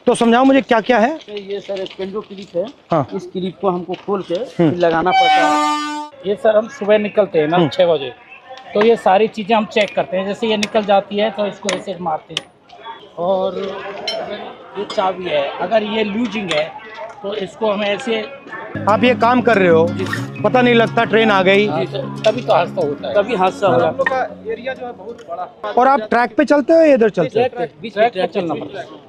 तो समझाओ मुझे क्या क्या है। ये सर एक पेंडो क्लिप है। हाँ। इस क्लिप को हमको खोल के फिर लगाना पड़ता है। ये सर हम सुबह निकलते हैं ना 6 बजे, तो ये सारी चीज़ें हम चेक करते हैं। जैसे ये निकल जाती है तो इसको ऐसे मारते हैं। और ये चाबी है, अगर ये लूजिंग है तो इसको हम ऐसे। आप ये काम कर रहे हो, पता नहीं लगता ट्रेन आ गई, तभी तो हादसा होता है, तभी हादसा हो जाता है। एरिया जो है बहुत बड़ा। और आप ट्रैक पे चलते हो या इधर चलते हो? बीच में ट्रैक चलना पड़ता है।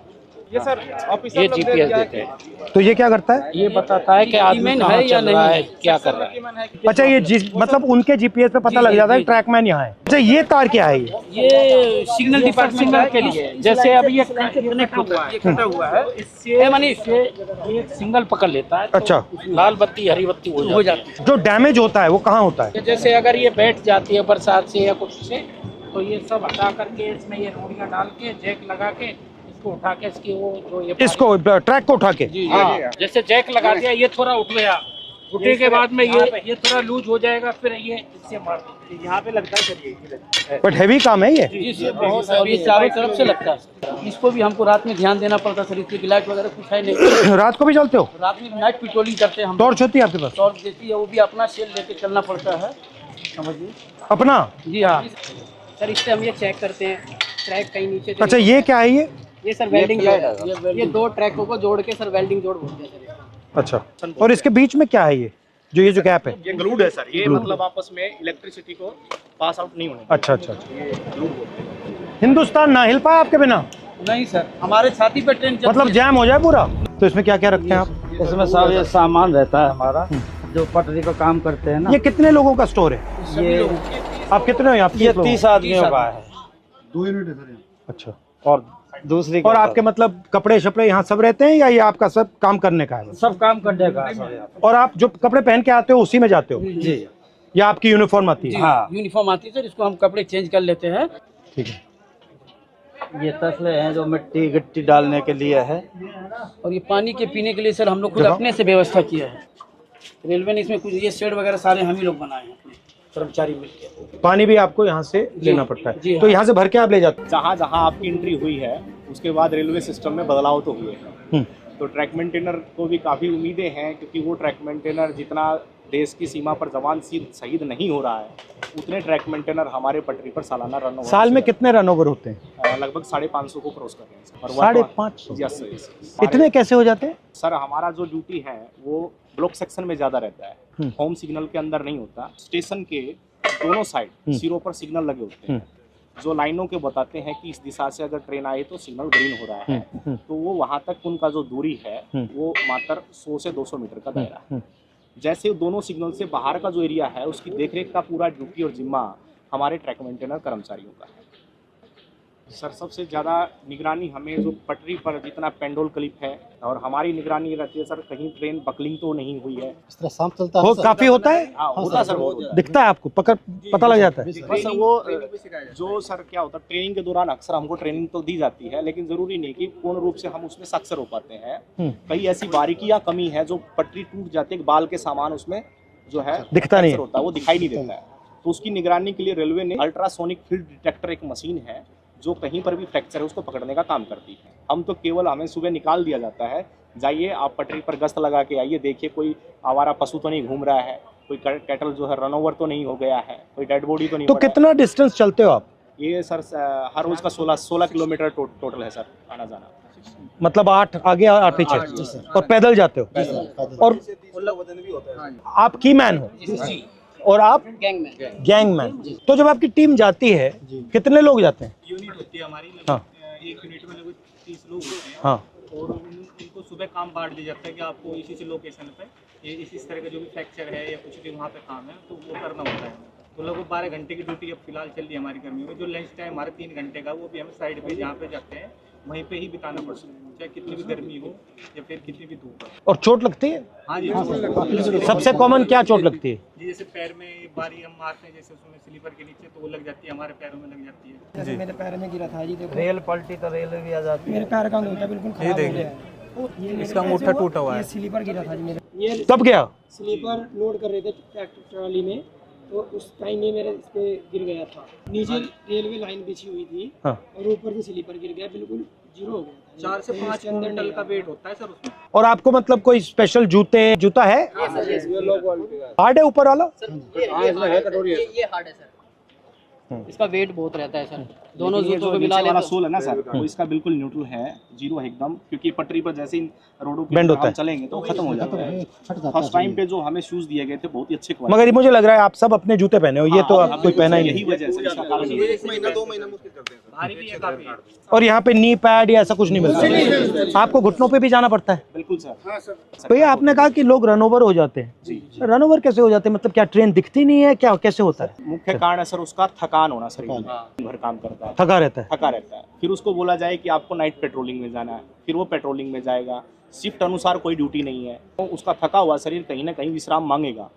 ये सर ऑफिसर ये लोग दे जीपीएस दिया है देते हैं। तो ये क्या करता है? ये बताता है कि आदमी है या नहीं है, क्या कर रहा है। अच्छा, ये मतलब उनके जीपीएस पे पता लग जाता है ट्रैकमैन यहाँ है। अच्छा, ये तार क्या है? ये सिग्नल डिपार्टमेंट के लिए। जैसे अभी ये कनेक्ट हुआ है, कटा हुआ है, इससे ये सिग्नल पकड़ लेता है। अच्छा, लाल बत्ती हरी बत्ती हो जाती है। जो डैमेज होता है वो कहाँ होता है? जैसे अगर ये बैठ जाती है बरसात से या कुछ से, तो ये सब हटा करके इसमें ये रोड़ियाँ डाल के जैक लगा के इसको उठा के इसकी वो जो ये इसको ट्रैक को उठा के। हाँ, जैसे जैक लगा दिया, ये थोड़ा उठ गया, उठने के बाद में ये थोड़ा लूज हो जाएगा, फिर ये इससे मार देते। यहाँ पे लगता है। बट हैवी काम है ये। और ये चारों तरफ से लगता है। इसको भी हमको रात में ध्यान देना पड़ता है सर, इसकी लाइट वगैरह कुछ है नहीं। रात को भी चलते हो? रात में नाइट पेट्रोलिंग करते हैं हम। टॉर्च होती है आपके पास? टॉर्च देती है, वो भी अपना सेल लेके चलना पड़ता है, समझिए। अपना? जी हाँ सर, इससे हम ये चेक करते हैं ट्रैक कहीं नीचे। अच्छा, ये क्या है? ये सर वेल्डिंग है। ये दो ट्रैकों को जोड़ के सर वेल्डिंग जोड़ बोलते हैं सर। अच्छा, और इसके बीच में क्या है ये जो गैप है? ये ग्लूड है सर। ये मतलब आपस में इलेक्ट्रिसिटी को पास आउट नहीं होने। अच्छा अच्छा अच्छा। हिंदुस्तान ना हिल पाया आपके बिना? नहीं सर, हमारे छाती पे ट्रेन मतलब जैम हो जाए पूरा? तो इसमें क्या क्या रखते हैं आप? इसमें सब ये सामान रहता है हमारा, जो पटरी का काम करते हैं ना। ये कितने लोगों का स्टोर है? ये आप कितने हो यहाँ? ये 30 आदमियों का है। 2 यूनिट है सर। अच्छा, और दूसरी और आपके मतलब कपड़े शपड़े यहाँ सब रहते हैं या ये आपका सब काम करने का है? सब काम करने का है सर। और आप जो कपड़े पहन के आते हो उसी में जाते हो जी, या आपकी यूनिफॉर्म आती है? हाँ यूनिफॉर्म आती है सर, इसको हम कपड़े चेंज कर लेते हैं। ठीक है। ये तसले हैं जो मिट्टी गिट्टी डालने के लिए है, और ये पानी के पीने के लिए सर हम लोग खुद अपने से व्यवस्था किया है। रेलवे ने इसमें कुछ ये शेड वगैरह सारे हम ही लोग बनाए हैं, अपने कर्मचारी मिलकर। पानी भी आपको यहाँ से लेना पड़ता है? जी, तो यहाँ से भर के आप ले जाते? जहाँ जहाँ आपकी एंट्री हुई है उसके बाद रेलवे सिस्टम में बदलाव तो हुए हैं। तो ट्रैक मेंटेनर को भी काफ़ी उम्मीदें हैं, क्योंकि वो ट्रैक मेंटेनर जितना देश की सीमा पर जवान शहीद नहीं हो रहा है, उतने ट्रैक मेंटेनर हमारे पटरी पर सालाना रन ओवर। साल में कितने रन ओवर होते हैं? लगभग 550 को क्रॉस कर रहे हैं। 550? Yes sir. इतने कैसे हो जाते हैं सर, हमारा जो ड्यूटी है वो ब्लॉक सेक्शन में ज़्यादा रहता है, होम सिग्नल के अंदर नहीं होता। स्टेशन के दोनों साइड सिरों पर सिग्नल लगे होते हैं, जो लाइनों के बताते हैं कि इस दिशा से अगर ट्रेन आई तो सिग्नल ग्रीन हो रहा है। तो वो वहाँ तक उनका जो दूरी है वो मात्र 100 से 200 मीटर का दायरा है। जैसे दोनों सिग्नल से बाहर का जो एरिया है उसकी देखरेख का पूरा ड्यूटी और जिम्मा हमारे ट्रैक मेंटेनर कर्मचारियों का है। सर, सबसे ज़्यादा निगरानी हमें जो पटरी पर जितना पेंडोल क्लिप है, और हमारी निगरानी रहती है सर, कहीं ट्रेन बकलिंग तो नहीं हुई है। इस तरह शाम चलता है वो काफी होता है? हाँ होता है सर, बहुत होता है। दिखता है आपको? पता लग जाता है? बस वो जो सर क्या होता है, ट्रेनिंग के दौरान अक्सर हमको ट्रेनिंग तो दी जाती है, लेकिन जरूरी नहीं कि पूर्ण रूप से हम उसमें सक्सेस हो पाते हैं। कई ऐसी बारीकियां कमी है जो पटरी टूट जाती है, बाल के सामान उसमें जो है दिखता नहीं होता है, वो दिखाई नहीं देता है। तो उसकी निगरानी के लिए रेलवे ने अल्ट्रासोनिक फील्ड डिटेक्टर एक मशीन है जो कहीं पर भी फ्रैक्चर है उसको पकड़ने का काम करती है। हम तो केवल हमें सुबह निकाल दिया जाता है, जाइए आप पटरी पर गश्त लगा के आइए, देखिए कोई आवारा पशु तो नहीं घूम रहा है, कोई कैटल जो है रन ओवर तो नहीं हो गया है, कोई डेड बॉडी तो नहीं। तो कितना डिस्टेंस चलते हो आप? ये सर हर रोज का 16 किलोमीटर टोटल है सर, आना जाना। मतलब 8 आगे 8 पीछे, और पैदल जाते हो? और आप की मैन हो और आप गैंगमैन। तो जब आपकी टीम जाती है कितने लोग जाते हैं? यूनिट होती है हमारी, हाँ। एक यूनिट में लगभग 30 लोग होते हैं। हाँ। और उनको सुबह काम बांट दिया जाता है कि आपको इसी लोकेशन पे ये इस तरह का जो भी फ्रैक्चर है या कुछ भी वहाँ पे काम है तो वो करना होता है। तो लगभग 12 घंटे की ड्यूटी अब फिलहाल चल रही है हमारी कर्मियों में। जो लंच टाइम हमारा 3 घंटे का, वो भी हमें साइड पे जहाँ पे जाते हैं वहीं पे ही बिताना पड़ता है, चाहे कितनी भी गर्मी हो या फिर कितनी भी धूप हो। और चोट लगती है? हाँ जी, सबसे कॉमन क्या चोट लगती है? जी जैसे पैर में बारी हम मारते हैं, जैसे उसमें स्लीपर के नीचे, तो वो लग जाती है, हमारे पैरों में लग जाती है। जैसे मेरे पैर में गिरा था जी, देखो रेल पलटी तो रेल भी आ जाती है। मेरे पैर का अंगूठा बिल्कुल खराब हो गया है। इसका अंगूठा टूटा हुआ है। स्लीपर गिरा था जी मेरे। ये तब गया? स्लीपर लोड कर रहे थे ट्रैक्टर ट्रॉली में, तो उस टाइम ये मेरे इस पे गिर गया था। नीचे रेलवे लाइन बिछी हुई थी और ऊपर से स्लीपर गिर गया, बिल्कुल जीरो हो गया था। 4 से 5 क्विंटल का वेट होता है सर उसमें। और आपको मतलब कोई स्पेशल जूता है? हार्ड है ऊपर वाला? ये हार्ड है सर, इसका वेट बहुत रहता है सर। दोनों ये जूतों जो को मिला नीचे ले वाला तो सोल है ना सर, वो इसका बिल्कुल न्यूट्रल है, जीरो है एकदम, क्योंकि पटरी पर जैसे इन रोडों पे Bend होता हम है। चलेंगे तो खत्म हो जाता है। फर्स्ट टाइम पे जो हमें शूज दिए गए थे बहुत ही अच्छे क्वालिटी। मगर ये मुझे लग रहा है आप सब अपने जूते पहने हो, ये तो आप कोई पहना ही यही नहीं। वजह है सर, इसका कारण यही है। 1 महीना 2 महीना मुश्किल चलते हैं भारी भी है काफी। और यहाँ पे नी पैड या ऐसा कुछ नहीं मिलता? आपको घुटनों पे भी जाना पड़ता है? बिल्कुल सर। भैया आपने कहा कि लोग रन ओवर हो जाते हैं, जी रन ओवर कैसे हो जाते हैं? मतलब क्या ट्रेन दिखती नहीं है क्या, कैसे होता है? मुख्य कारण है सर उसका थकान होना, शरीर में दिन भर काम करता है, थका रहता है। थका रहता है। फिर उसको बोला जाए कि आपको नाइट पेट्रोलिंग में जाना है, फिर वो पेट्रोलिंग में जाएगा, शिफ्ट अनुसार कोई ड्यूटी नहीं है, तो उसका थका हुआ शरीर कहीं ना कहीं विश्राम मांगेगा।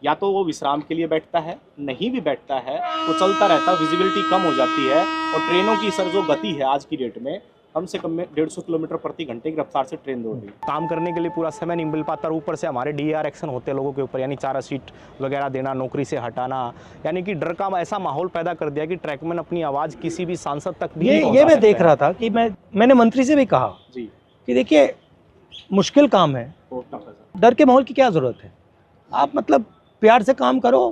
या तो वो विश्राम के लिए बैठता है, नहीं भी बैठता है तो चलता रहता है, विजिबिलिटी कम हो जाती है। और ट्रेनों की सर जो गति है आज की डेट में कम से कम में 150 किलोमीटर प्रति घंटे की रफ्तार से ट्रेन दौड़ रही है। काम करने के लिए पूरा समय नहीं मिल पाता, और ऊपर से हमारे DAR एक्शन होते हैं लोगों के ऊपर, यानी 4 सीट वगैरह देना, नौकरी से हटाना, यानी कि डर का ऐसा माहौल पैदा कर दिया कि ट्रैकमैन अपनी आवाज़ किसी भी सांसद तक भी नहीं ये पहुंचा मैं सकते देख हैं। रहा था कि मैंने मंत्री से भी कहा जी कि देखिए मुश्किल काम है, बहुत टफ है सर। डर के माहौल की क्या जरूरत है? आप मतलब प्यार से काम करो।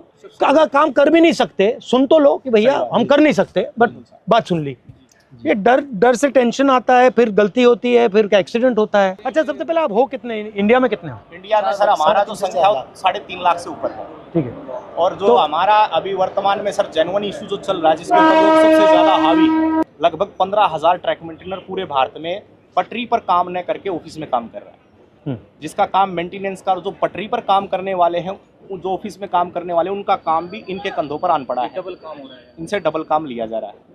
अगर काम कर भी नहीं सकते सुन तो लो कि भैया हम कर नहीं सकते, बट बात सुन ली। ये डर से टेंशन आता है, फिर गलती होती है, फिर एक्सीडेंट होता है। अच्छा सबसे पहले आप हो कितने इंडिया में, कितने हो? इंडिया में सर हमारा जो संख्या है 3.5 लाख से ऊपर है। ठीक है। और जो हमारा अभी वर्तमान में सर जेन्युइन इशू जो चल रहा है, जिसके ऊपर लोग सबसे ज्यादा हावी, लगभग 15,000 ट्रैक मेंटेनर पूरे भारत में पटरी पर काम न करके ऑफिस में काम कर रहा है, जिसका काम मेंटेनेंस का, जो पटरी पर काम करने वाले हैं, जो ऑफिस में काम करने वाले, उनका काम भी इनके कंधों पर आन पड़ा है, डबल काम हो रहा है, इनसे डबल काम लिया जा रहा है।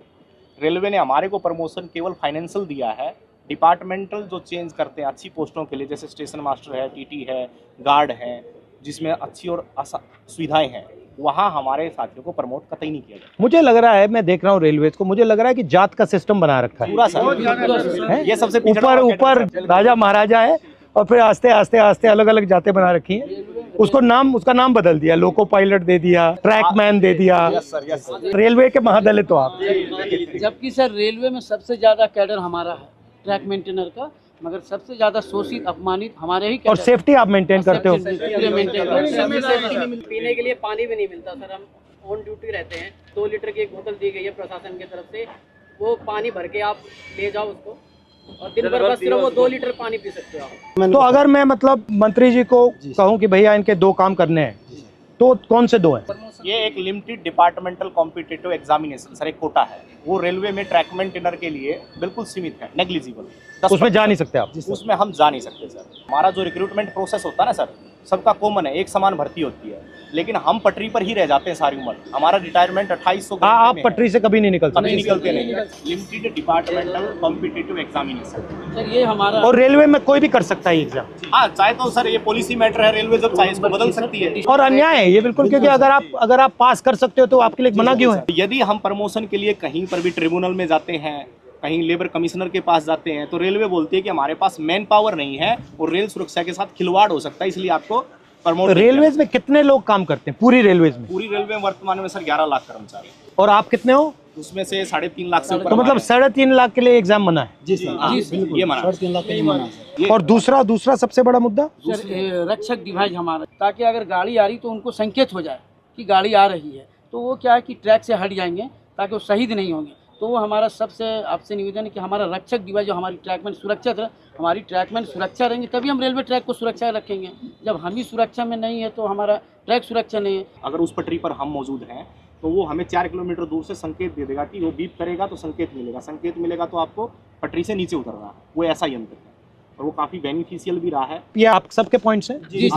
रेलवे ने हमारे को प्रमोशन केवल फाइनेंशियल दिया है, डिपार्टमेंटल जो चेंज करते हैं अच्छी पोस्टों के लिए, जैसे स्टेशन मास्टर है, TT है, गार्ड है, जिसमें अच्छी और सुविधाएं हैं, वहाँ हमारे साथियों को प्रमोट कतई नहीं किया जाता। मुझे लग रहा है, मैं देख रहा हूँ रेलवेज को, मुझे लग रहा है कि जात का सिस्टम बना रखा है पूरा सर, हैं? ये सबसे ऊपर राजा महाराजा है और फिर आस्ते आस्ते आस्ते अलग अलग जातें बना रखी हैं। उसका नाम बदल दिया, लोको पायलट दे दिया, ट्रैकमैन दे दिया। Yes sir. रेलवे के महादलित हो आप। जबकि सर रेलवे में सबसे ज्यादा कैडर हमारा है ट्रैक मेंटेनर का, मगर सबसे ज्यादा शोषित अपमानित हमारे ही और सेफ्टी आप मेंटेन करते हो? पीने के लिए पानी भी नहीं मिलता सर, हम ऑन ड्यूटी रहते हैं। 2 लीटर की एक बोतल दी गई है प्रशासन की तरफ से, वो पानी भर के आप ले जाओ उसको, और दिन भर बस सिर्फ वो 2 लीटर पानी पी सकते हो आप। तो अगर मैं मतलब मंत्री जी को कहूँ कि भैया इनके 2 काम करने हैं, तो कौन से 2 हैं? ये एक limited departmental competitive examination sir, एक कोटा है, वो रेलवे में ट्रैक मेंटेनर के लिए बिल्कुल सीमित है, नेग्लिजिबल। उसमें जा नहीं सकते आप? उसमें हम जा नहीं सकते सर। हमारा जो रिक्रूटमेंट प्रोसेस होता है ना सर, सबका कॉमन है, एक समान भर्ती होती है, लेकिन हम पटरी पर ही रह जाते हैं सारी उम्र। हमारा रिटायरमेंट 2800 आप पटरी से कभी नहीं निकल कभी सकते? निकलते नहीं। Limited departmental competitive examination. Sir ये हमारा और रेलवे में कोई भी कर सकता है एग्जाम? हाँ, चाहे तो सर ये पॉलिसी मैटर है, रेलवे जब चाहे इसको बदल सकती है। और अन्याय है ये बिल्कुल, क्योंकि अगर आप पास कर सकते हो तो आपके लिए मना क्यों है? यदि हम प्रमोशन के लिए कहीं पर भी ट्रिब्यूनल में जाते हैं, कहीं लेबर कमिश्नर के पास जाते हैं, तो रेलवे बोलती है कि हमारे पास मैन पावर नहीं है और रेल सुरक्षा के साथ खिलवाड़ हो सकता है, इसलिए आपको प्रमोट। रेलवेज में कितने लोग काम करते हैं पूरी रेलवेज में? पूरी रेलवे में वर्तमान में सर 11 लाख कर्मचारी, और आप कितने हो? उसमें से 3.5 लाख से ऊपर। तो मतलब 3.5 लाख के लिए एग्जाम मना है? जी सर, ये मना। 3.5 लाख का ही माना सर। और दूसरा सबसे बड़ा मुद्दा सर रक्षक डिवाइस हमारा, ताकि अगर गाड़ी आ रही तो उनको संकेत हो जाए कि गाड़ी आ रही है, तो वो क्या है कि ट्रैक से हट जाएंगे ताकि वो शहीद नहीं होंगे। तो वो हमारा सबसे आपसे निवेदन है कि हमारा रक्षक डिवाइस जो हमारी ट्रैकमैन सुरक्षित है, हमारी ट्रैकमैन सुरक्षा रहेंगे तभी हम रेलवे ट्रैक को सुरक्षा रखेंगे। जब हम ही सुरक्षा में नहीं है तो हमारा ट्रैक सुरक्षा नहीं है। अगर उस पटरी पर हम मौजूद हैं तो वो हमें 4 किलोमीटर दूर से संकेत दे देगा कि वो बीप करेगा तो संकेत मिलेगा तो आपको पटरी से नीचे उतरना है। वो ऐसा यंत्र है और वो काफ़ी बेनिफिशियल भी रहा है। ये आप सबके पॉइंट्स हैं? जी